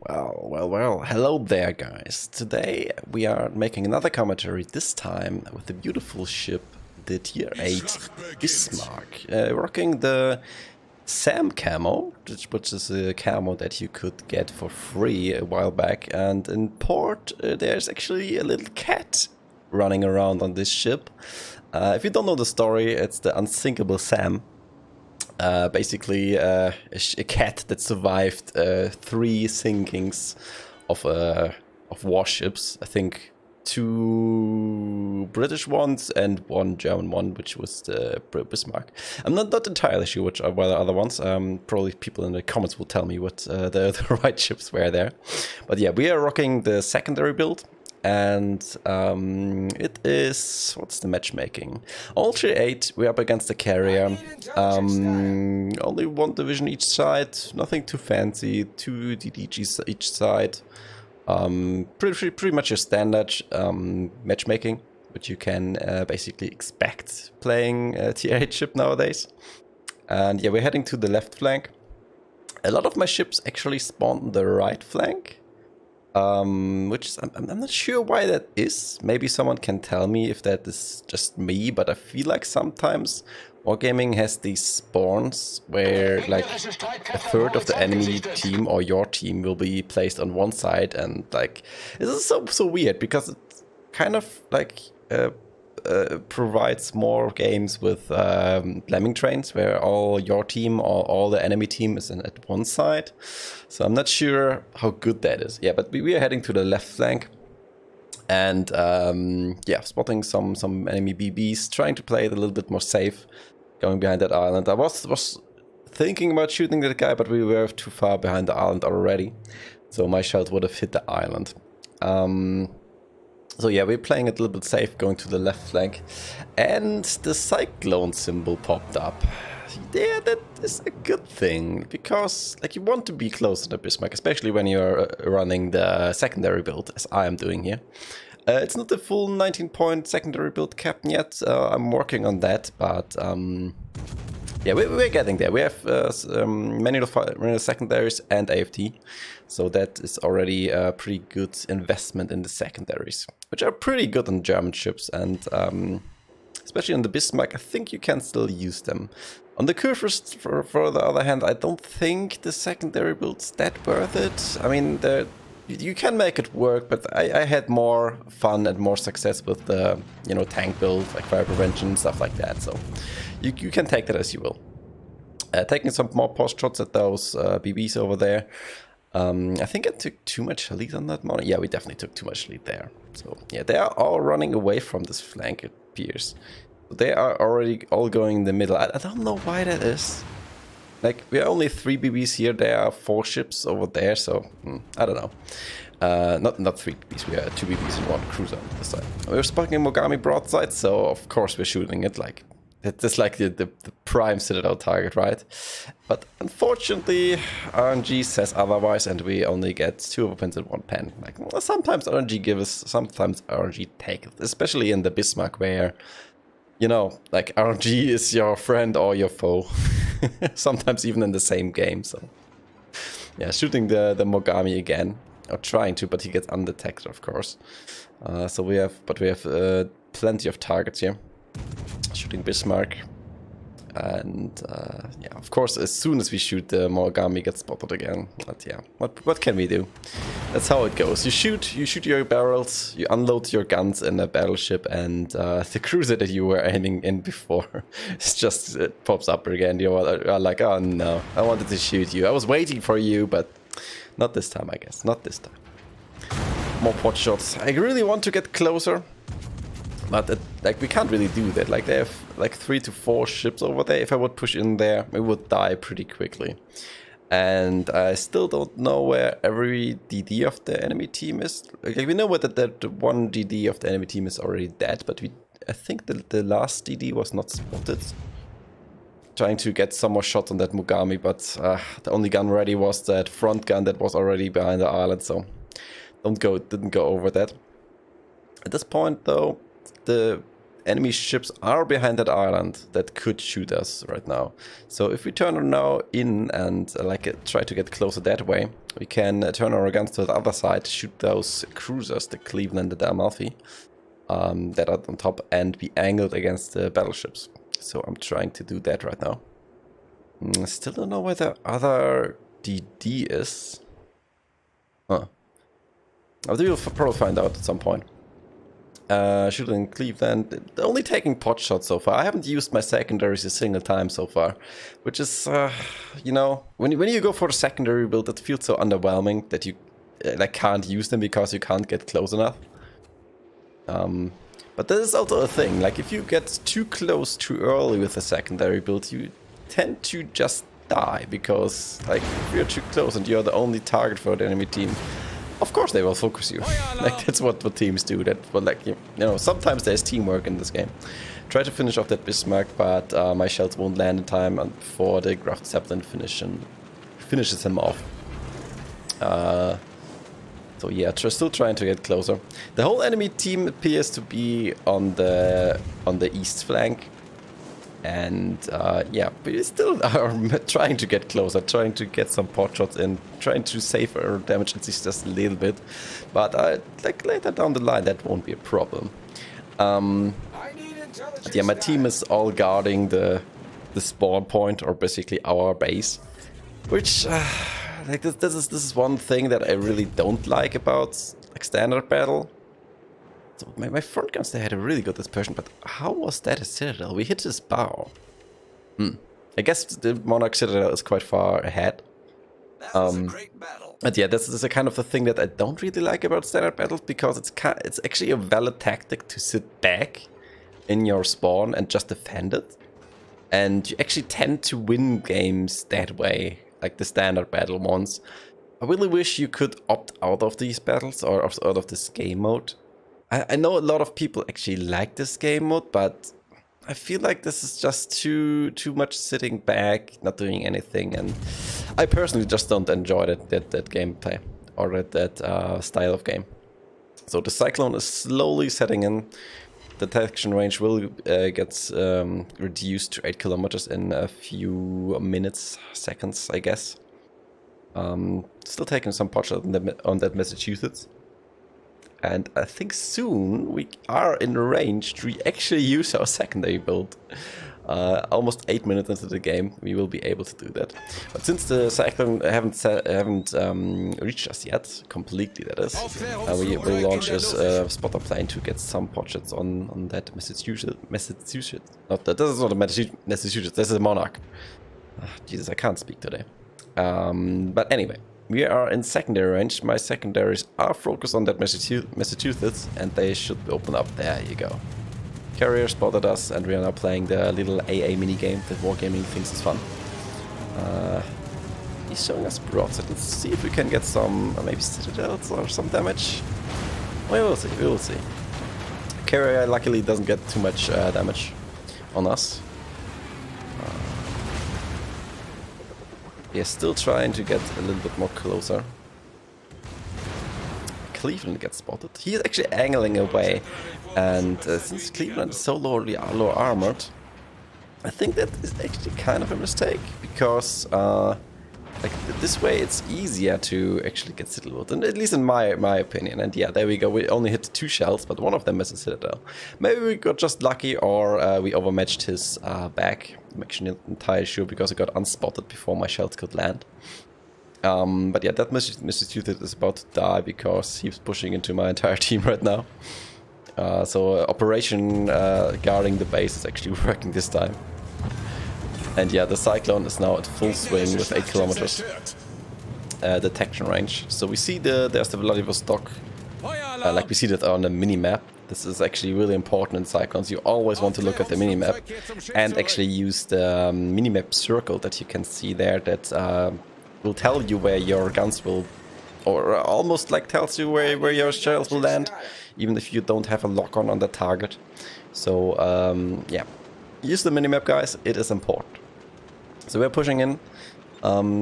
Well, hello there, guys. Today we are making another commentary, this time with the beautiful ship, the Tier 8 Bismarck, rocking the Sam camo, which is a camo that you could get for free a while back, and in port there's actually a little cat running around on this ship. If you don't know the story, it's the unsinkable Sam. Basically a cat that survived 3 sinkings of warships. I think 2 British ones and 1 German one, which was the Bismarck. I'm not entirely sure which are the other ones. Probably people in the comments will tell me what the right ships were there. But yeah, we are rocking the secondary build. And it is, what's the matchmaking? All Tier 8, we're up against the carrier. Only 1 division each side, nothing too fancy, 2 DDGs each side. Pretty much your standard matchmaking, which you can basically expect playing a Tier 8 ship nowadays. And yeah, we're heading to the left flank. A lot of my ships actually spawn on the right flank. Which is, I'm not sure why that is. Maybe someone can tell me if that is just me, but I feel like sometimes Wargaming has these spawns where like a third of the enemy team or your team will be placed on one side, and like this is so weird because it's kind of like provides more games with Lemming trains where all your team or all the enemy team is at one side. So I'm not sure how good that is. Yeah, but we are heading to the left flank and yeah, spotting some enemy BBs, trying to play it a little bit more safe, going behind that island. I was thinking about shooting that guy, but we were too far behind the island already, so my shot would have hit the island. So yeah, we're playing it a little bit safe, going to the left flank, and the Cyclone symbol popped up. Yeah, that is a good thing, because like you want to be close to the Bismarck, especially when you're running the secondary build, as I am doing here. It's not the full 19-point secondary build captain yet, I'm working on that, but yeah, we're getting there. We have many secondaries and AFT, so that is already a pretty good investment in the secondaries, which are pretty good on German ships, and especially on the Bismarck, I think you can still use them. On the Kurfürst, for the other hand, I don't think the secondary build's that worth it. I mean, you can make it work, but I had more fun and more success with the, you know, tank build, like fire prevention, stuff like that, so you can take that as you will. Taking some more post shots at those BBs over there. I think I took too much lead on that morning. Yeah, we definitely took too much lead there. So yeah, they are all running away from this flank, it appears. They are already all going in the middle. I don't know why that is. Like, we are only 3 BBs here, there are 4 ships over there, so I don't know. Not 3 BBs, we are 2 BBs and 1 cruiser on the side. We're spotting a Mogami broadside, so of course we're shooting it. Like, it's like the prime Citadel target, right? But unfortunately, RNG says otherwise, and we only get 2 weapons and 1 pen. Like, well, sometimes RNG gives, sometimes RNG takes, especially in the Bismarck, where, you know, like RNG is your friend or your foe. Sometimes even in the same game, so yeah, shooting the Mogami again, or trying to, but he gets undetected, of course. So we have plenty of targets here. Shooting Bismarck, and yeah, of course, as soon as we shoot, the Mogami gets spotted again. But yeah, what can we do? That's how it goes. You shoot your barrels, you unload your guns in a battleship, and the cruiser that you were aiming in before, it pops up again. You are like, oh no, I wanted to shoot you. I was waiting for you, but not this time, I guess. Not this time. More pot shots. I really want to get closer. But like, we can't really do that. Like, they have like 3 to 4 ships over there. If I would push in there, we would die pretty quickly. And I still don't know where every DD of the enemy team is. Like, we know that one DD of the enemy team is already dead, but I think the last DD was not spotted. Trying to get some more shots on that Mogami, but the only gun ready was that front gun that was already behind the island, so didn't go over that. At this point, though, the enemy ships are behind that island that could shoot us right now. So if we turn now in and try to get closer that way, we can turn our guns to the other side, shoot those cruisers, the Cleveland and the Amalfi, that are on top, and be angled against the battleships. So I'm trying to do that right now. Still don't know where the other DD is. Huh. We'll probably find out at some point. Shooting Cleveland, only taking pot shots so far. I haven't used my secondaries a single time so far, which is, you know, when you go for the secondary build, it feels so underwhelming that you can't use them because you can't get close enough. But that is also a thing. Like if you get too close too early with a secondary build, you tend to just die because, like, if you're too close and you're the only target for the enemy team, of course they will focus you. Like that's what teams do. You know, sometimes there's teamwork in this game. Try to finish off that Bismarck, but my shells won't land in time before the Graft Zeppelin finishes him off. So yeah, still trying to get closer. The whole enemy team appears to be on the east flank. And yeah, we still are trying to get closer, trying to get some pot shots in, trying to save our damage at least just a little bit. But like later down the line, that won't be a problem. Yeah, my team is all guarding the spawn point, or basically our base, which like this is one thing that I really don't like about like standard battle. So my front guns, they had a really good dispersion, but how was that a citadel? We hit his bow. I guess the Monarch citadel is quite far ahead. That was a great battle. But yeah, this is a kind of the thing that I don't really like about standard battles, because it's actually a valid tactic to sit back in your spawn and just defend it. And you actually tend to win games that way, like the standard battle ones. I really wish you could opt out of these battles or out of this game mode. I know a lot of people actually like this game mode, but I feel like this is just too much sitting back, not doing anything, and I personally just don't enjoy that gameplay or that style of game. So the Cyclone is slowly setting in. The detection range will get reduced to 8 kilometers in a few seconds, I guess. Still taking some pot shots on that Massachusetts. And I think soon we are in range to actually use our secondary build. Almost 8 minutes into the game, we will be able to do that. But since the Cyclone haven't reached us yet, completely that is, we will launch this spotter plane to get some pot shots on that Massachusetts. Not that. This is not a Massachusetts. This is a Monarch. Jesus, I can't speak today. But anyway. We are in secondary range. My secondaries are focused on that Massachusetts, and they should open up. There you go. Carrier spotted us, and we are now playing the little AA minigame that Wargaming thinks is fun. He's showing us broadside. Let's see if we can get some, maybe citadels or some damage. We will see, we will see. Carrier luckily doesn't get too much damage on us. He's still trying to get a little bit more closer. Cleveland gets spotted. He is actually angling away, and since Cleveland is so low armored, I think that is actually kind of a mistake, because like this way it's easier to actually get citadel, and at least in my opinion. And yeah, there we go. We only hit 2 shells, but one of them is a citadel. Maybe we got just lucky, or we overmatched his back. I'm actually not entirely sure, because I got unspotted before my shells could land. But yeah, that Massachusetts is about to die because he's pushing into my entire team right now. So Operation guarding the base is actually working this time. And yeah, the Cyclone is now at full swing with 8 kilometers detection range. So we see there's the Vladivostok, like we see that on the mini-map. This is actually really important in Cyclones. You always want to look at the minimap and actually use the minimap circle that you can see there, that will tell you where your guns will, or almost like tells you where your shells will land, even if you don't have a lock-on the target. So yeah, use the minimap, guys, it is important. So we're pushing in.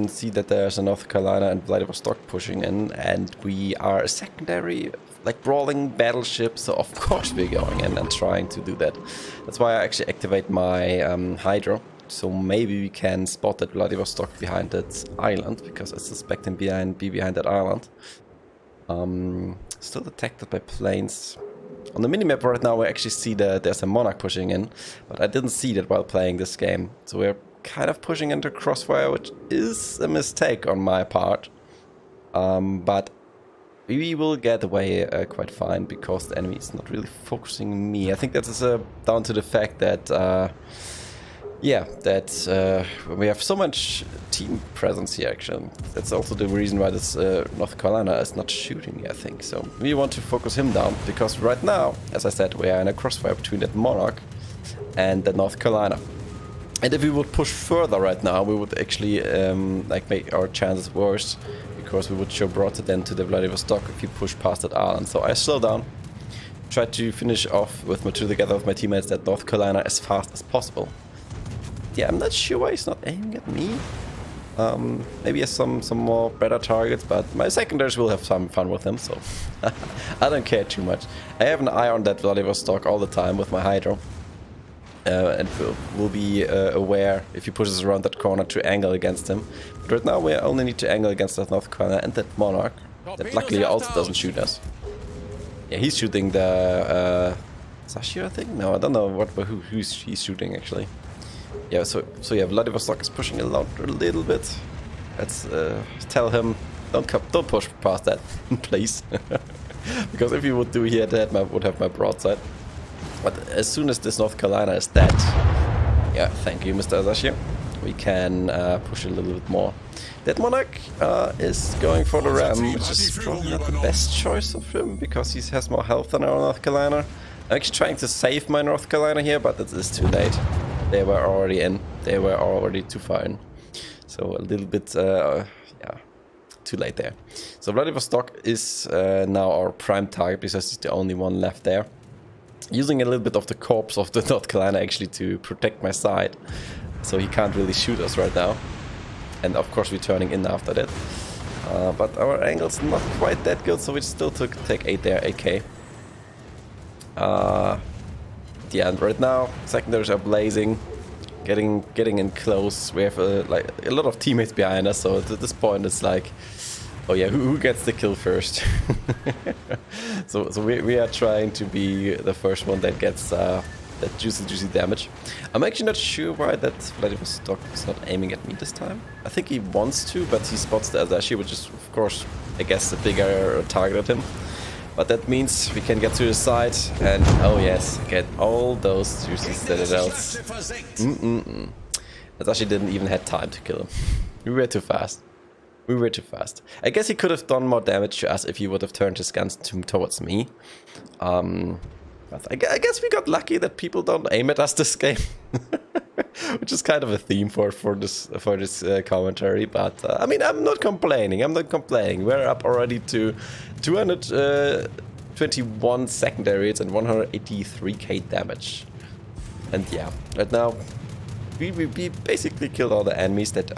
See that there's a North Carolina and Vladivostok pushing in, and we are a secondary, like, brawling battleship, so of course we're going in and trying to do that. That's why I actually activate my Hydro, so maybe we can spot that Vladivostok behind that island, because I suspect him be behind that island. Still detected by planes. On the minimap right now we actually see that there's a Monarch pushing in, but I didn't see that while playing this game, so we're kind of pushing into crossfire, which is a mistake on my part. But we will get away quite fine because the enemy is not really focusing me. I think that is down to the fact that, we have so much team presence here actually. That's also the reason why this North Carolina is not shooting me, I think. So we want to focus him down because right now, as I said, we are in a crossfire between that Monarch and the North Carolina. And if we would push further right now, we would actually like make our chances worse, because we would show broader then to the Vladivostok if we push past that island. So I slow down, try to finish off together with my teammates that North Carolina as fast as possible. Yeah, I'm not sure why he's not aiming at me. Maybe he has some more better targets, but my secondaries will have some fun with him, so I don't care too much. I have an eye on that Vladivostok all the time with my Hydro. And will be aware if he pushes around that corner to angle against him. But right now we only need to angle against that North Carolina and that Monarch. That luckily also doesn't shoot us. Yeah, he's shooting the Sashi, I think? No, I don't know who he's shooting actually. Yeah, so yeah, Vladivostok is pushing a little bit. Let's tell him don't push past that, please. Because if you would do here, that would have my broadside. But as soon as this North Carolina is dead, yeah, thank you, Mr. Asashi, we can push a little bit more. That Monarch is going for the ram, which is probably not the best choice of him, because he has more health than our North Carolina. I'm actually trying to save my North Carolina here, but it is too late. They were already in. They were already too far in. So a little bit, yeah, too late there. So Vladivostok is now our prime target, because he's the only one left there. Using a little bit of the corpse of the North Carolina actually to protect my side, so he can't really shoot us right now. And of course we're turning in after that. But our angle's not quite that good, so we still take 8 there, 8k. Yeah, and right now secondaries are blazing, getting in close. We have like a lot of teammates behind us, so at this point it's like, oh yeah, who gets the kill first? so we are trying to be the first one that gets that juicy damage. I'm actually not sure why that Vladivostok is not aiming at me this time. I think he wants to, but he spots the Asashi, which is of course, I guess, a bigger target at him. But that means we can get to the side and, oh yes, get all those juicy citadels. Asashi didn't even have time to kill him. We were too fast. We were too fast. I guess he could have done more damage to us if he would have turned his guns towards me. But I guess we got lucky that people don't aim at us this game. Which is kind of a theme for this commentary. But I mean, I'm not complaining. I'm not complaining. We're up already to 221 secondaries and 183k damage. And yeah, right now we basically killed all the enemies that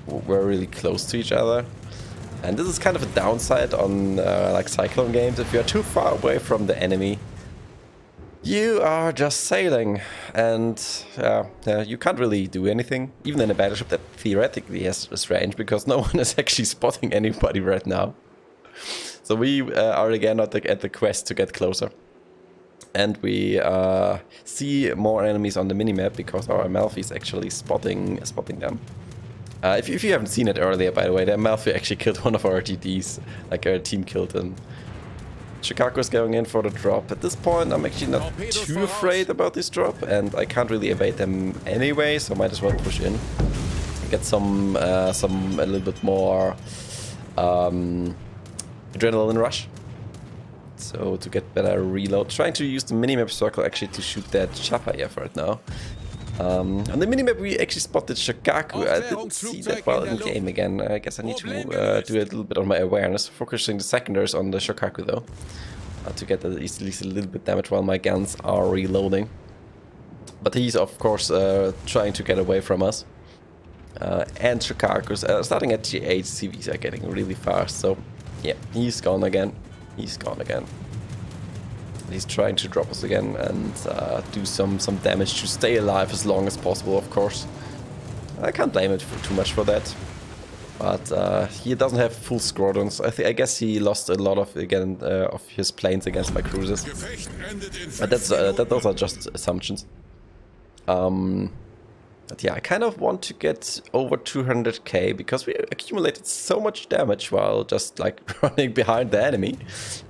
were really close to each other. And this is kind of a downside on like Cyclone games. If you're too far away from the enemy, you are just sailing, and you can't really do anything. Even in a battleship that theoretically has this range, because no one is actually spotting anybody right now. So we are again at the quest to get closer. And we see more enemies on the minimap because our Amalfi is actually spotting them. If you haven't seen it earlier, by the way, the Amalfi actually killed one of our GDs, like our team killed him. Chicago is going in for the drop. At this point, I'm actually not too afraid about this drop, and I can't really evade them anyway, so might as well push in. Get a little bit more adrenaline rush. So to get better reload, trying to use the minimap circle actually to shoot that Chapayev right now. On the minimap we actually spotted Shikaku. I didn't see that well in game again. I guess I need to do a little bit on my awareness, focusing the secondaries on the Shikaku though, to get at least a little bit damage while my guns are reloading. But he's of course trying to get away from us. and Shikaku's starting at G8, CVs are getting really fast, so yeah, he's gone again. He's gone again. He's trying to drop us again and do some damage to stay alive as long as possible, of course. I can't blame it too much for that. But he doesn't have full squadrons. I guess he lost a lot of of his planes against my cruisers. But those are just assumptions. But yeah, I kind of want to get over 200k because we accumulated so much damage while just like running behind the enemy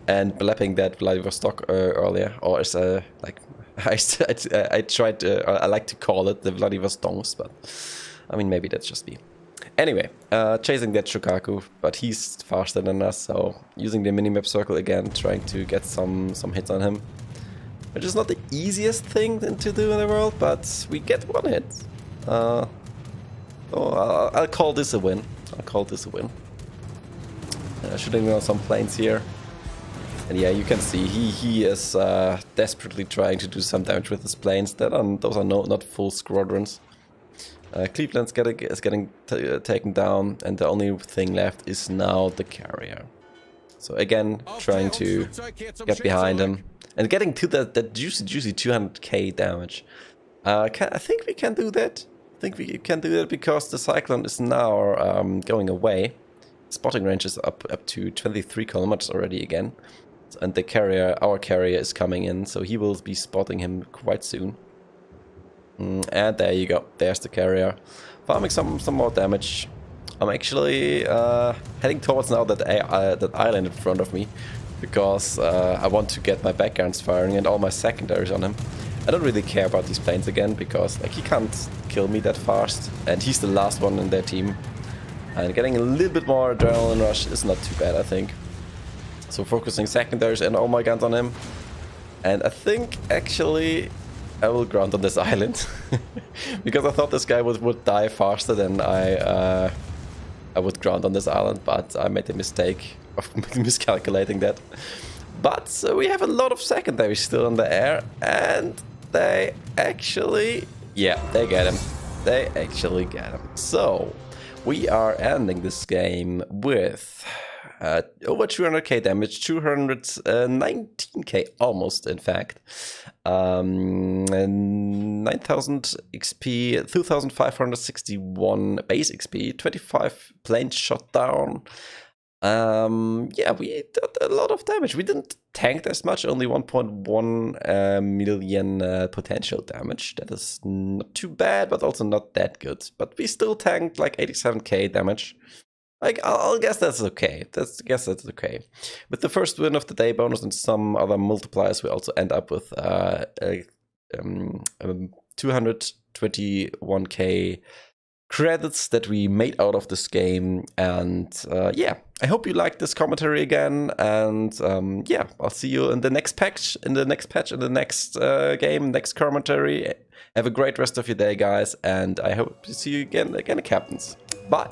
and blapping that Vladivostok earlier, or as like I tried. I like to call it the Vladivostoks, but I mean maybe that's just me. Anyway, chasing that Shokaku, but he's faster than us, so using the minimap circle again, trying to get some hits on him. Which is not the easiest thing to do in the world, but we get one hit. I'll call this a win. I'll call this a win. Shooting on some planes here. And yeah, you can see he is desperately trying to do some damage with his planes. Those are not full squadrons. Cleveland's is getting taken down, and the only thing left is now the carrier. So again, trying to get behind him and getting to that juicy 200k damage. I think we can do that. I think we can do that because the Cyclone is now going away. Spotting range is up to 23 kilometers already again. And the carrier, our carrier, is coming in, so he will be spotting him quite soon. And there you go, there's the carrier. Farming some more damage. I'm actually heading towards now that island in front of me, because I want to get my backguns firing and all my secondaries on him. I don't really care about these planes again, because like he can't kill me that fast, and he's the last one in their team. And getting a little bit more adrenaline rush is not too bad, I think. So focusing secondaries and all my guns on him. And I think actually I will ground on this island, because I thought this guy would die faster than I would ground on this island, but I made the mistake of miscalculating that. But we have a lot of secondaries still in the air, and they actually, yeah, they get him. They actually get him. So we are ending this game with over 200k damage, 219k almost, in fact. 9,000 XP, 2,561 base XP, 25 planes shot down. Yeah, we did a lot of damage. We didn't tank as much, only 1.1 million potential damage. That is not too bad, but also not that good. But we still tanked like 87k damage. Like, I'll guess that's okay. Guess that's okay. With the first win of the day bonus and some other multipliers, we also end up with 221k credits that we made out of this game. And yeah, I hope you liked this commentary again. And yeah, I'll see you in the next patch, in the next game, next commentary. Have a great rest of your day, guys, and I hope to see you again, Captains. Bye.